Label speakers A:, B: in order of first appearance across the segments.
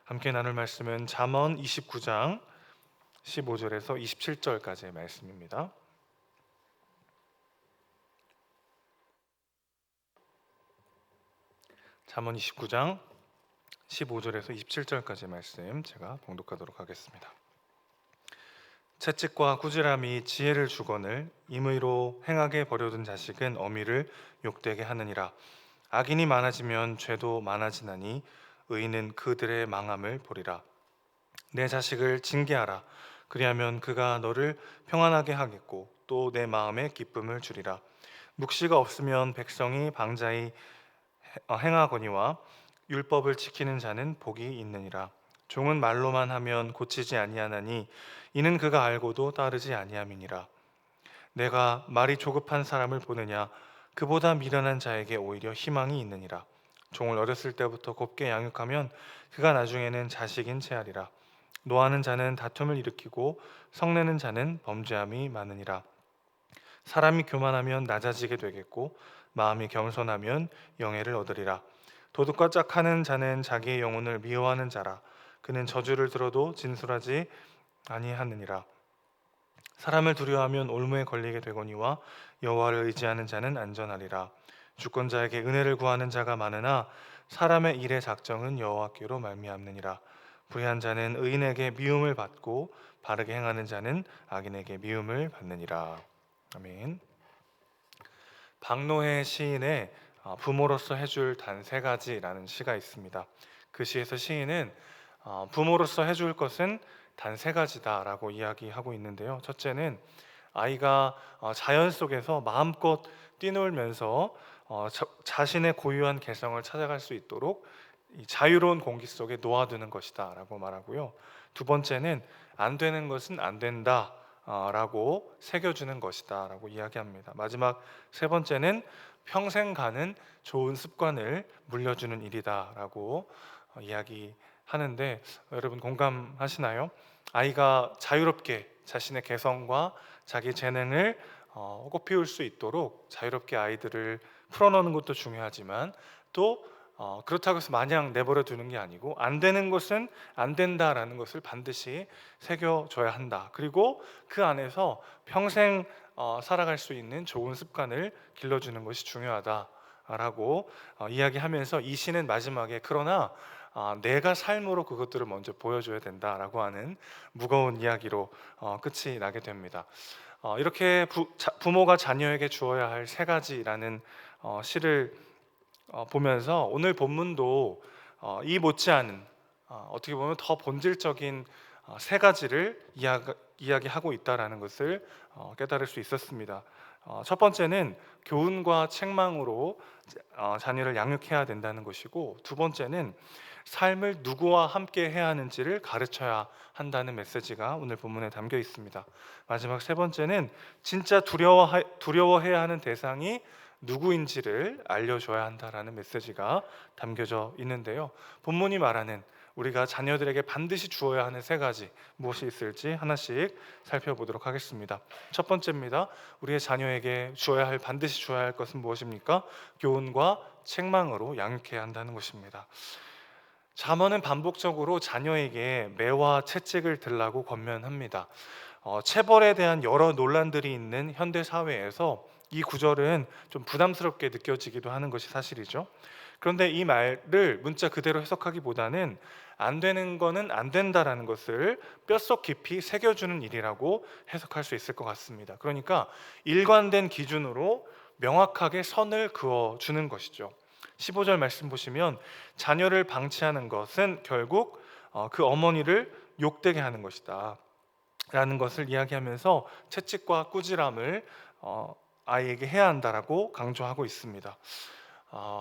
A: 함께 나눌 말씀은 잠언 29장 15절에서 27절까지의 말씀입니다. 잠언 29장 15절에서 27절까지의 말씀 제가 봉독하도록 하겠습니다. 채찍과 꾸지람이 지혜를 주거늘 임의로 행하게 버려둔 자식은 어미를 욕되게 하느니라. 악인이 많아지면 죄도 많아지나니 의인은 그들의 망함을 보리라. 내 자식을 징계하라. 그리하면 그가 너를 평안하게 하겠고 또 내 마음에 기쁨을 주리라. 묵시가 없으면 백성이 방자히 행하거니와 율법을 지키는 자는 복이 있느니라. 종은 말로만 하면 고치지 아니하나니 이는 그가 알고도 따르지 아니함이니라. 내가 말이 조급한 사람을 보느냐 그보다 미련한 자에게 오히려 희망이 있느니라. 종을 어렸을 때부터 곱게 양육하면 그가 나중에는 자식인 채하리라. 노하는 자는 다툼을 일으키고 성내는 자는 범죄함이 많으니라. 사람이 교만하면 낮아지게 되겠고 마음이 겸손하면 영예를 얻으리라. 도둑과 짝하는 자는 자기의 영혼을 미워하는 자라. 그는 저주를 들어도 진술하지 아니하느니라. 사람을 두려워하면 올무에 걸리게 되거니와 여호와를 의지하는 자는 안전하리라. 주권자에게 은혜를 구하는 자가 많으나 사람의 일의 작정은 여호와께로 말미암느니라. 불의한 자는 의인에게 미움을 받고 바르게 행하는 자는 악인에게 미움을 받느니라. 아멘. 박노해 시인의 부모로서 해줄 단 세 가지라는 시가 있습니다. 그 시에서 시인은 부모로서 해줄 것은 단 세 가지다라고 이야기하고 있는데요. 첫째는 아이가 자연 속에서 마음껏 뛰놀면서 자신의 고유한 개성을 찾아갈 수 있도록 이 자유로운 공기 속에 놓아두는 것이다라고 말하고요. 두 번째는 안 되는 것은 안 된다 라고 새겨주는 것이다 라고 이야기합니다. 마지막 세 번째는 평생 가는 좋은 습관을 물려주는 일이다 라고 이야기하는데, 여러분 공감하시나요? 아이가 자유롭게 자신의 개성과 자기 재능을 꽃피울 수 있도록 자유롭게 아이들을 풀어놓는 것도 중요하지만 또 그렇다고 해서 마냥 내버려 두는 게 아니고 안 되는 것은 안 된다라는 것을 반드시 새겨줘야 한다. 그리고 그 안에서 평생 살아갈 수 있는 좋은 습관을 길러주는 것이 중요하다라고 이야기하면서 이 시는 마지막에 그러나 내가 삶으로 그것들을 먼저 보여줘야 된다라고 하는 무거운 이야기로 끝이 나게 됩니다. 이렇게 부모가 자녀에게 주어야 할 세 가지라는 시를 보면서 오늘 본문도 이 못지않은 어떻게 보면 더 본질적인 세 가지를 이야기하고 있다라는 것을 깨달을 수 있었습니다. 첫 번째는 교훈과 책망으로 자녀를 양육해야 된다는 것이고, 두 번째는 삶을 누구와 함께 해야 하는지를 가르쳐야 한다는 메시지가 오늘 본문에 담겨 있습니다. 마지막 세 번째는 진짜 두려워해야 하는 대상이 누구인지를 알려줘야 한다라는 메시지가 담겨져 있는데요. 본문이 말하는 우리가 자녀들에게 반드시 주어야 하는 세 가지 무엇이 있을지 하나씩 살펴보도록 하겠습니다. 첫 번째입니다. 우리의 자녀에게 반드시 주어야 할 것은 무엇입니까? 교훈과 책망으로 양육해야 한다는 것입니다. 잠언은 반복적으로 자녀에게 매와 채찍을 들라고 권면합니다. 체벌에 대한 여러 논란들이 있는 현대 사회에서 이 구절은 좀 부담스럽게 느껴지기도 하는 것이 사실이죠. 그런데 이 말을 문자 그대로 해석하기보다는 안 되는 거는 안 된다라는 것을 뼛속 깊이 새겨주는 일이라고 해석할 수 있을 것 같습니다. 그러니까 일관된 기준으로 명확하게 선을 그어주는 것이죠. 15절 말씀 보시면 자녀를 방치하는 것은 결국 그 어머니를 욕되게 하는 것이다 라는 것을 이야기하면서 채찍과 꾸지람을 아이에게 해야 한다라고 강조하고 있습니다.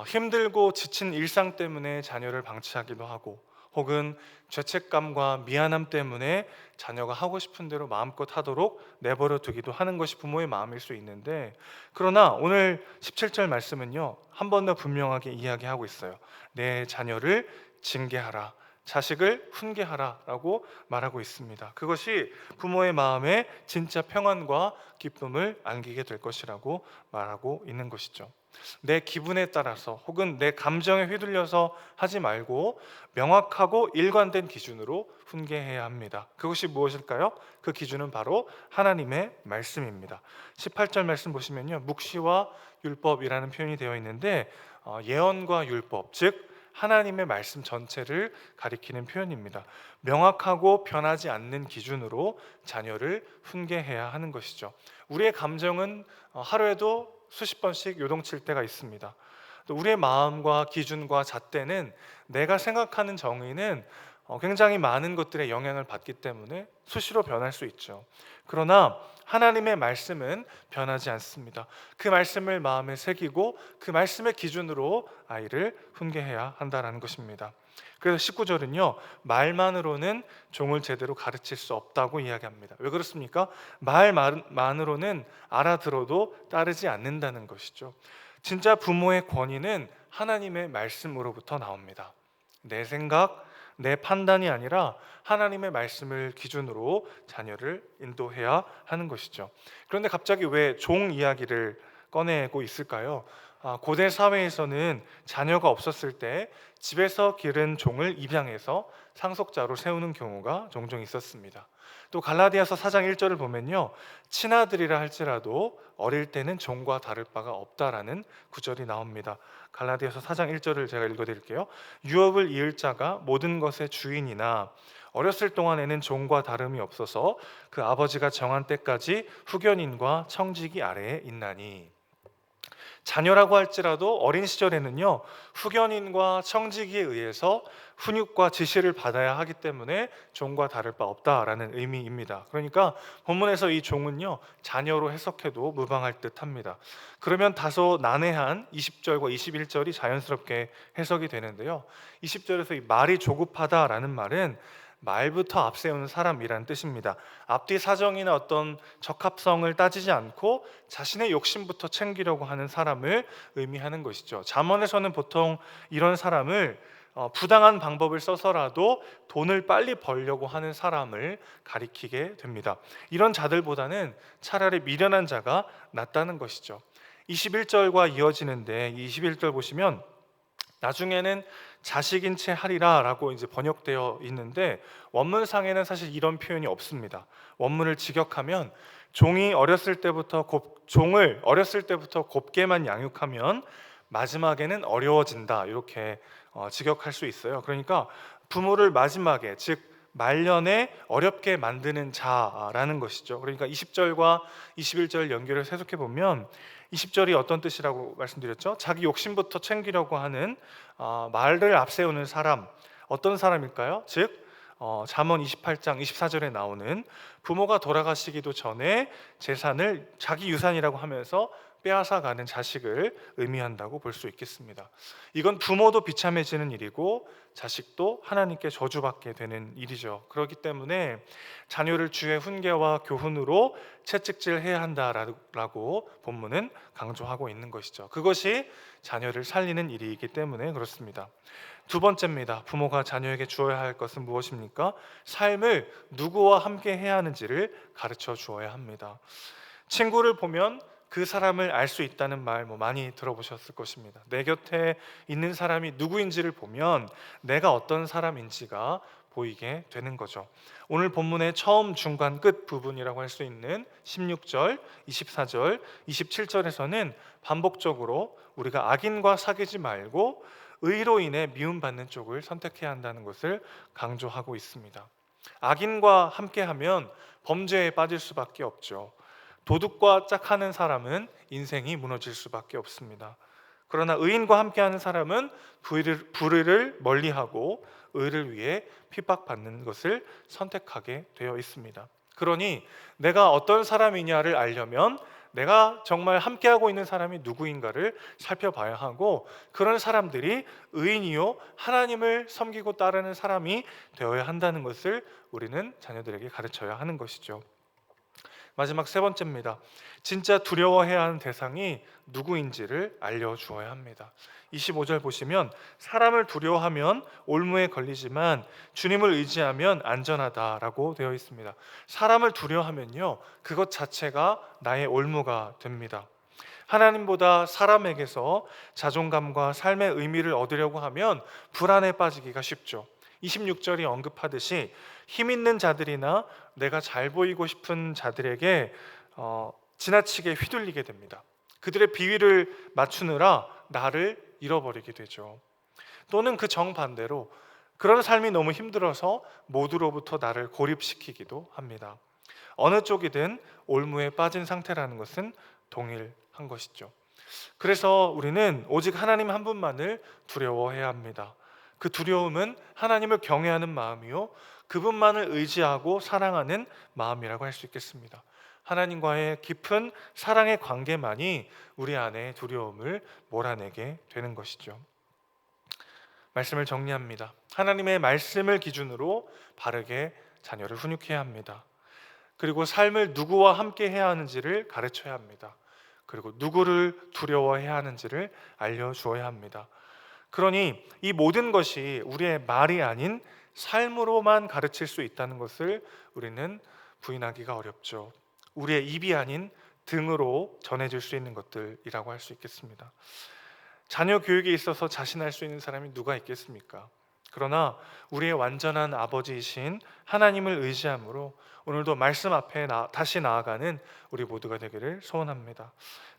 A: 힘들고 지친 일상 때문에 자녀를 방치하기도 하고, 혹은 죄책감과 미안함 때문에 자녀가 하고 싶은 대로 마음껏 하도록 내버려 두기도 하는 것이 부모의 마음일 수 있는데, 그러나 오늘 17절 말씀은요 한 번 더 분명하게 이야기하고 있어요. 내 자녀를 징계하라, 자식을 훈계하라 라고 말하고 있습니다. 그것이 부모의 마음에 진짜 평안과 기쁨을 안기게 될 것이라고 말하고 있는 것이죠. 내 기분에 따라서 혹은 내 감정에 휘둘려서 하지 말고 명확하고 일관된 기준으로 훈계해야 합니다. 그것이 무엇일까요? 그 기준은 바로 하나님의 말씀입니다. 18절 말씀 보시면요, 묵시와 율법이라는 표현이 되어 있는데 예언과 율법, 즉 하나님의 말씀 전체를 가리키는 표현입니다. 명확하고 변하지 않는 기준으로 자녀를 훈계해야 하는 것이죠. 우리의 감정은 하루에도 수십 번씩 요동칠 때가 있습니다. 또 우리의 마음과 기준과 잣대는, 내가 생각하는 정의는 굉장히 많은 것들의 영향을 받기 때문에 수시로 변할 수 있죠. 그러나 하나님의 말씀은 변하지 않습니다. 그 말씀을 마음에 새기고 그 말씀의 기준으로 아이를 훈계해야 한다는 것입니다. 그래서 19절은요, 말만으로는 종을 제대로 가르칠 수 없다고 이야기합니다. 왜 그렇습니까? 말만으로는 알아들어도 따르지 않는다는 것이죠. 진짜 부모의 권위는 하나님의 말씀으로부터 나옵니다. 내 생각, 내 판단이 아니라 하나님의 말씀을 기준으로 자녀를 인도해야 하는 것이죠. 그런데 갑자기 왜 종 이야기를 꺼내고 있을까요? 고대 사회에서는 자녀가 없었을 때 집에서 기른 종을 입양해서 상속자로 세우는 경우가 종종 있었습니다. 또 갈라디아서 4장 1절을 보면요, 친아들이라 할지라도 어릴 때는 종과 다를 바가 없다라는 구절이 나옵니다. 갈라디아서 4장 1절을 제가 읽어드릴게요. 유업을 이을 자가 모든 것의 주인이나 어렸을 동안에는 종과 다름이 없어서 그 아버지가 정한 때까지 후견인과 청지기 아래에 있나니. 자녀라고 할지라도 어린 시절에는요, 후견인과 청지기에 의해서 훈육과 지시를 받아야 하기 때문에 종과 다를 바 없다라는 의미입니다. 그러니까 본문에서 이 종은요, 자녀로 해석해도 무방할 듯합니다. 그러면 다소 난해한 20절과 21절이 자연스럽게 해석이 되는데요, 20절에서 이 말이 조급하다라는 말은 말부터 앞세우는 사람이라는 뜻입니다. 앞뒤 사정이나 어떤 적합성을 따지지 않고 자신의 욕심부터 챙기려고 하는 사람을 의미하는 것이죠. 잠언에서는 보통 이런 사람을 부당한 방법을 써서라도 돈을 빨리 벌려고 하는 사람을 가리키게 됩니다. 이런 자들보다는 차라리 미련한 자가 낫다는 것이죠. 21절과 이어지는데 21절 보시면 나중에는 자식인 채 하리라 라고 이제 번역되어 있는데, 원문상에는 사실 이런 표현이 없습니다. 원문을 직역하면 종을 어렸을 때부터 곱게만 양육하면 마지막에는 어려워진다, 이렇게 직역할 수 있어요. 그러니까 부모를 마지막에, 즉 말년에 어렵게 만드는 자라는 것이죠. 그러니까 20절과 21절 연결해서 해석해 보면 20절이 어떤 뜻이라고 말씀드렸죠? 자기 욕심부터 챙기려고 하는 말을 앞세우는 사람, 어떤 사람일까요? 즉 잠언 28장 24절에 나오는 부모가 돌아가시기도 전에 재산을 자기 유산이라고 하면서 빼앗아가는 자식을 의미한다고 볼 수 있겠습니다. 이건 부모도 비참해지는 일이고 자식도 하나님께 저주받게 되는 일이죠. 그렇기 때문에 자녀를 주의 훈계와 교훈으로 채찍질해야 한다라고 본문은 강조하고 있는 것이죠. 그것이 자녀를 살리는 일이기 때문에 그렇습니다. 두 번째입니다. 부모가 자녀에게 주어야 할 것은 무엇입니까? 삶을 누구와 함께 해야 하는지를 가르쳐 주어야 합니다. 친구를 보면 그 사람을 알 수 있다는 말 많이 들어보셨을 것입니다. 내 곁에 있는 사람이 누구인지를 보면 내가 어떤 사람인지가 보이게 되는 거죠. 오늘 본문의 처음, 중간, 끝 부분이라고 할 수 있는 16절, 24절, 27절에서는 반복적으로 우리가 악인과 사귀지 말고 의로 인해 미움받는 쪽을 선택해야 한다는 것을 강조하고 있습니다. 악인과 함께하면 범죄에 빠질 수밖에 없죠. 도둑과 짝하는 사람은 인생이 무너질 수밖에 없습니다. 그러나 의인과 함께하는 사람은 불의를 멀리하고 의를 위해 핍박받는 것을 선택하게 되어 있습니다. 그러니 내가 어떤 사람이냐를 알려면 내가 정말 함께하고 있는 사람이 누구인가를 살펴봐야 하고, 그런 사람들이 의인이요 하나님을 섬기고 따르는 사람이 되어야 한다는 것을 우리는 자녀들에게 가르쳐야 하는 것이죠. 마지막 세 번째입니다. 진짜 두려워해야 하는 대상이 누구인지를 알려주어야 합니다. 25절 보시면 사람을 두려워하면 올무에 걸리지만 주님을 의지하면 안전하다라고 되어 있습니다. 사람을 두려워하면요, 그것 자체가 나의 올무가 됩니다. 하나님보다 사람에게서 자존감과 삶의 의미를 얻으려고 하면 불안에 빠지기가 쉽죠. 26절이 언급하듯이 힘 있는 자들이나 내가 잘 보이고 싶은 자들에게 지나치게 휘둘리게 됩니다. 그들의 비위를 맞추느라 나를 잃어버리게 되죠. 또는 그 정반대로 그런 삶이 너무 힘들어서 모두로부터 나를 고립시키기도 합니다. 어느 쪽이든 올무에 빠진 상태라는 것은 동일한 것이죠. 그래서 우리는 오직 하나님 한 분만을 두려워해야 합니다. 그 두려움은 하나님을 경외하는 마음이요, 그분만을 의지하고 사랑하는 마음이라고 할 수 있겠습니다. 하나님과의 깊은 사랑의 관계만이 우리 안에 두려움을 몰아내게 되는 것이죠. 말씀을 정리합니다. 하나님의 말씀을 기준으로 바르게 자녀를 훈육해야 합니다. 그리고 삶을 누구와 함께 해야 하는지를 가르쳐야 합니다. 그리고 누구를 두려워해야 하는지를 알려주어야 합니다. 그러니 이 모든 것이 우리의 말이 아닌 삶으로만 가르칠 수 있다는 것을 우리는 부인하기가 어렵죠. 우리의 입이 아닌 등으로 전해질 수 있는 것들이라고 할 수 있겠습니다. 자녀 교육에 있어서 자신할 수 있는 사람이 누가 있겠습니까? 그러나 우리의 완전한 아버지이신 하나님을 의지함으로 오늘도 말씀 앞에 다시 나아가는 우리 모두가 되기를 소원합니다.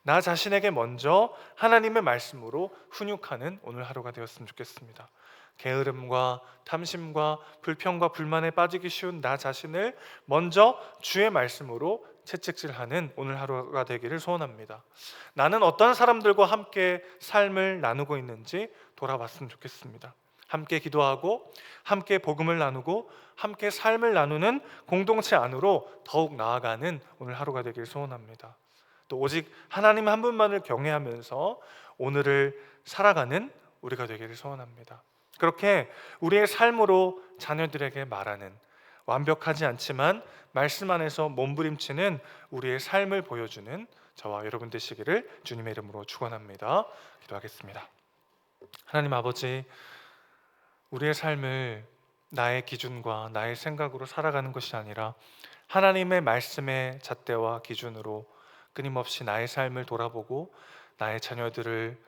A: 나 자신에게 먼저 하나님의 말씀으로 훈육하는 오늘 하루가 되었으면 좋겠습니다. 게으름과 탐심과 불평과 불만에 빠지기 쉬운 나 자신을 먼저 주의 말씀으로 채찍질하는 오늘 하루가 되기를 소원합니다. 나는 어떤 사람들과 함께 삶을 나누고 있는지 돌아봤으면 좋겠습니다. 함께 기도하고 함께 복음을 나누고 함께 삶을 나누는 공동체 안으로 더욱 나아가는 오늘 하루가 되길 소원합니다. 또 오직 하나님 한 분만을 경외하면서 오늘을 살아가는 우리가 되기를 소원합니다. 그렇게 우리의 삶으로 자녀들에게 말하는, 완벽하지 않지만 말씀 안에서 몸부림치는 우리의 삶을 보여주는 저와 여러분 되시기를 주님의 이름으로 축원합니다. 기도하겠습니다. 하나님 아버지, 우리의 삶을 나의 기준과 나의 생각으로 살아가는 것이 아니라 하나님의 말씀의 잣대와 기준으로 끊임없이 나의 삶을 돌아보고 나의 자녀들을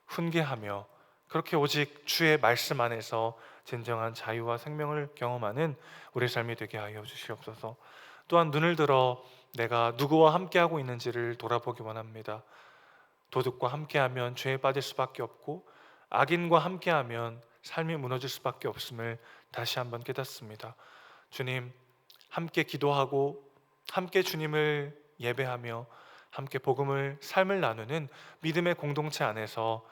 A: 훈계하며 그렇게 오직 주의 말씀 안에서 진정한 자유와 생명을 경험하는 우리의 삶이 되게 하여 주시옵소서. 또한 눈을 들어 내가 누구와 함께하고 있는지를 돌아보기 원합니다. 도둑과 함께하면 죄에 빠질 수밖에 없고 악인과 함께하면 삶이 무너질 수밖에 없음을 다시 한번 깨닫습니다. 주님, 함께 기도하고 함께 주님을 예배하며 함께 복음을 삶을 나누는 믿음의 공동체 안에서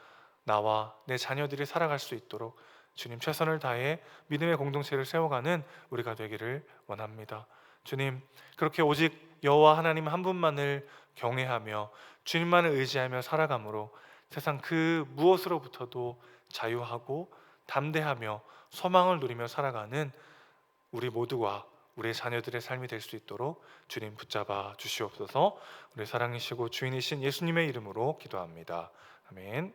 A: 나와 내 자녀들이 살아갈 수 있도록 주님 최선을 다해 믿음의 공동체를 세워가는 우리가 되기를 원합니다. 주님, 그렇게 오직 여호와 하나님 한 분만을 경외하며 주님만을 의지하며 살아감으로 세상 그 무엇으로부터도 자유하고 담대하며 소망을 누리며 살아가는 우리 모두와 우리의 자녀들의 삶이 될 수 있도록 주님 붙잡아 주시옵소서. 우리 사랑이시고 주인이신 예수님의 이름으로 기도합니다. 아멘.